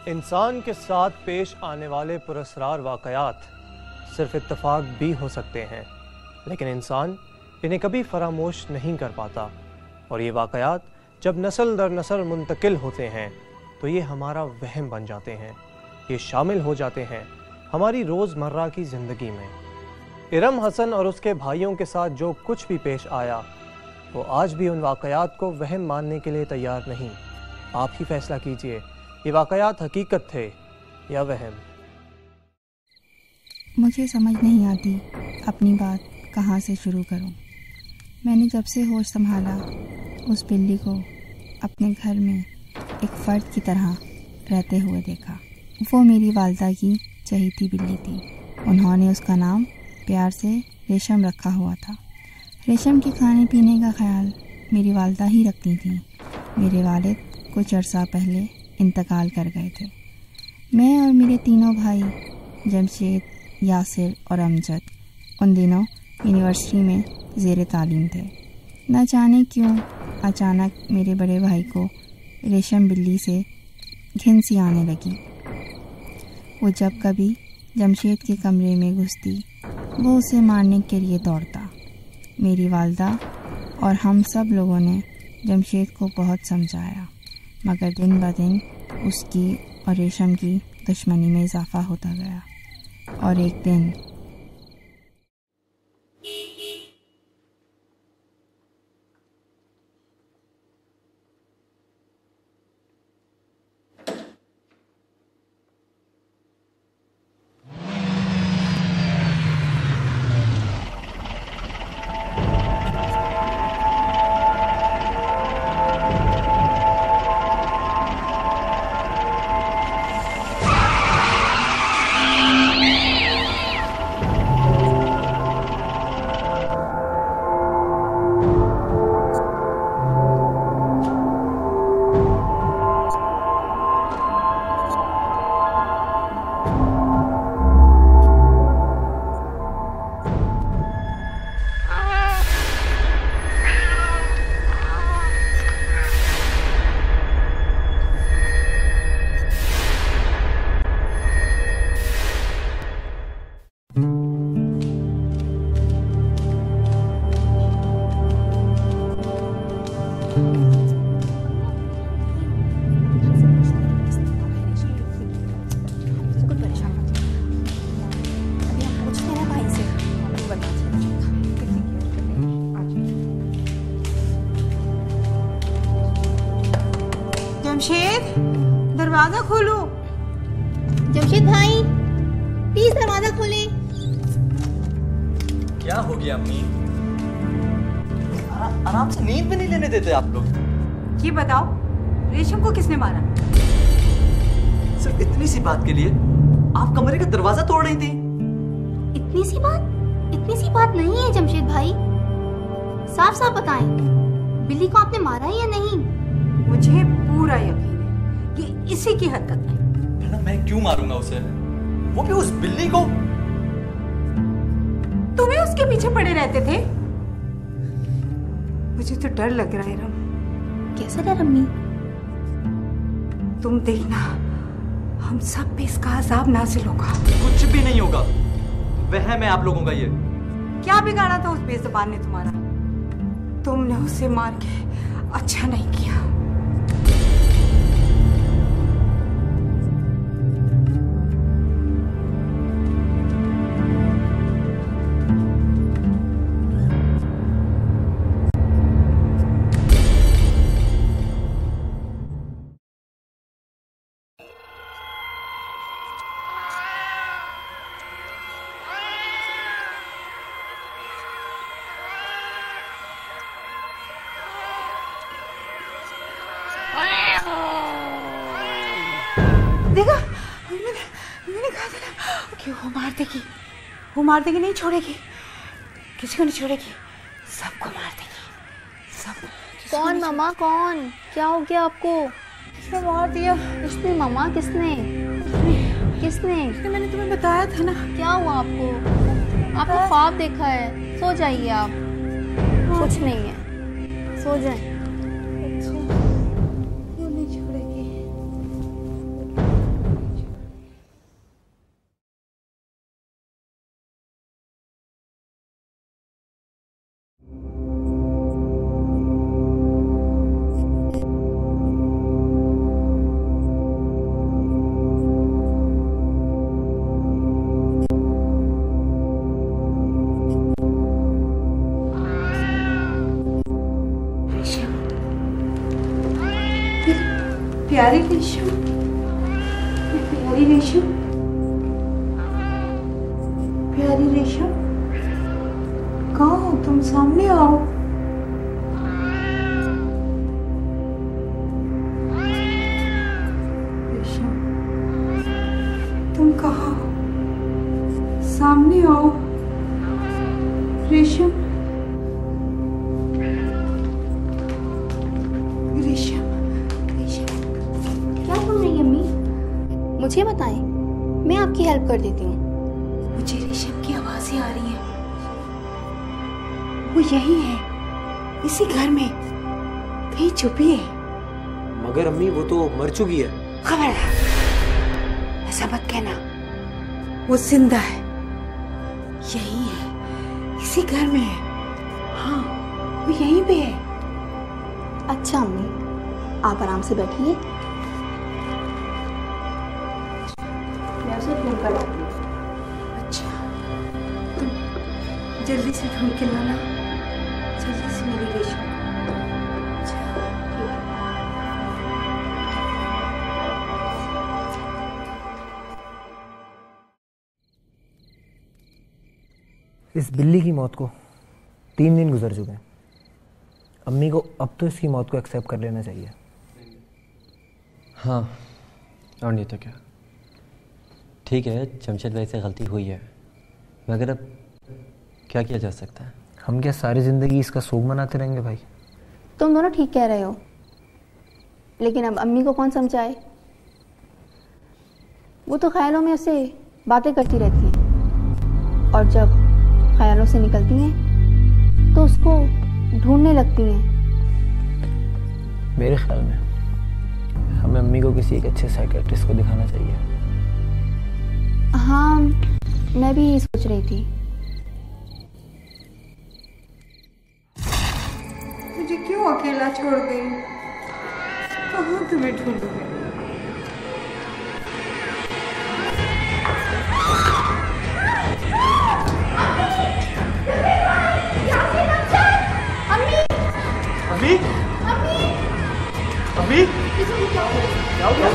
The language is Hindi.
इंसान के साथ पेश आने वाले पुरस्कार वाक़यात सिर्फ इत्तफाक भी हो सकते हैं, लेकिन इंसान इन्हें कभी फरामोश नहीं कर पाता। और ये वाक़यात जब नस्ल दर नस्ल मुंतकिल होते हैं तो ये हमारा वहम बन जाते हैं, ये शामिल हो जाते हैं हमारी रोज़मर्रा की ज़िंदगी में। इरम हसन और उसके भाइयों के साथ जो कुछ भी पेश आया वो आज भी उन वाक़यात को वहम मानने के लिए तैयार नहीं। आप ही फैसला कीजिए, ये वाक़यात हकीकत थे या वहम। मुझे समझ नहीं आती अपनी बात कहाँ से शुरू करूँ। मैंने जब से होश संभाला उस बिल्ली को अपने घर में एक फ़र्द की तरह रहते हुए देखा। वो मेरी वालदा की चहेती बिल्ली थी। उन्होंने उसका नाम प्यार से रेशम रखा हुआ था। रेशम के खाने पीने का ख्याल मेरी वालदा ही रखती थी। मेरे वालिद कुछ अर्सा पहले इंतकाल कर गए थे। मैं और मेरे तीनों भाई जमशेद, यासिर और अमजद उन दिनों यूनिवर्सिटी में ज़ेर तालीम थे। न जाने क्यों अचानक मेरे बड़े भाई को रेशम बिल्ली से घिन सी आने लगी। वो जब कभी जमशेद के कमरे में घुसती वो उसे मारने के लिए दौड़ता। मेरी वालदा और हम सब लोगों ने जमशेद को बहुत समझाया, मगर दिन ब दिन उसकी और रेशम की दुश्मनी में इजाफ़ा होता गया। और एक दिन जमशेद, दरवाजा खोलो। जमशेद भाई, प्लीज दरवाजा खोलें। क्या हो गया अम्मी? आराम से नींद भी नहीं लेने देते आप लोग। ये बताओ, रेशम को किसने मारा? सिर्फ इतनी सी बात के लिए आप कमरे का दरवाजा तोड़ रही थी। इतनी सी बात? इतनी सी बात नहीं है जमशेद भाई, साफ साफ बताएं, बिल्ली को आपने मारा है या नहीं? मुझे पूरा यकीन है कि इसी की हरकत है। मैडम, मैं क्यों मारूंगा उसे, वो भी उस बिल्ली को? तुम्हें उसके पीछे पड़े रहते थे? मुझे तो डर लग रहा है रम। कैसा डर अम्मी? तुम देखना, हम सब पे इसका अजाब नाज़िल होगा। कुछ भी नहीं होगा, वहम है आप लोगों का ये। क्या बिगाड़ा था उस बेज़ुबान ने तुम्हारा? तुमने उसे मार के अच्छा नहीं किया। देखा, मैंने कहा था कि वो मार देगी, नहीं छोड़ेगी, किसी को नहीं छोड़ेगी, सबको मार देगी, सबको। कौन मामा, कौन? क्या हो गया आपको? किसने मार दिया? किसने मामा? किसने? मैंने तुम्हें बताया था ना। क्या हुआ आपको? आपने ख्वाब देखा है, सो जाइए आप। कुछ नहीं है, सो जाए। क्यों नहीं छोड़ेगी? प्यारी रेशम, प्यारी रेशम, प्यारी रेशम, कहाँ हो तुम? सामने आओ। रेशम, तुम कहाँ हो? सामने आओ। रेशम, रेशम, रेशम, क्या बोल रही है अम्मी? मुझे बताएं, मैं आपकी हेल्प कर देती हूँ। मुझे रेशम की आवाजें आ रही हैं। वो यही है, इसी घर में कहीं छुपी है। मगर अम्मी वो तो मर चुकी है। खबरदार, ऐसा मत कहना। वो जिंदा है, यही है, इसी घर में है। हाँ, वो यहीं पे है। अच्छा अम्मी, आप आराम से बैठिए, मैं उसे ढूंढ कर लाती हूँ। अच्छा, तुम जल्दी से ढूंढ के लाना, जल्दी से मेरी रेशम। इस बिल्ली की मौत को 3 दिन गुजर चुके हैं। अम्मी को अब तो इसकी मौत को एक्सेप्ट कर लेना चाहिए। हाँ, और नहीं तो क्या। ठीक है, जमशेद भाई से गलती हुई है, मगर अब क्या किया जा सकता है? हम क्या सारी ज़िंदगी इसका शोक मनाते रहेंगे भाई? तुम दोनों ठीक कह रहे हो, लेकिन अब अम्मी को कौन समझाए? वो तो ख्यालों में ऐसे बातें करती रहती हैं, और जब ख्यालों से निकलती हैं तो उसको ढूंढने लगती हैं। मेरे ख्याल में हमें अम्मी को किसी एक अच्छे साइकियाट्रिस्ट को दिखाना चाहिए। हाँ, मैं भी यही सोच रही थी। मुझे क्यों अकेला छोड़ गई? कहाँ तुम्हें ढूंढूंगी? अम्मी? अम्मी? क्या हो गया?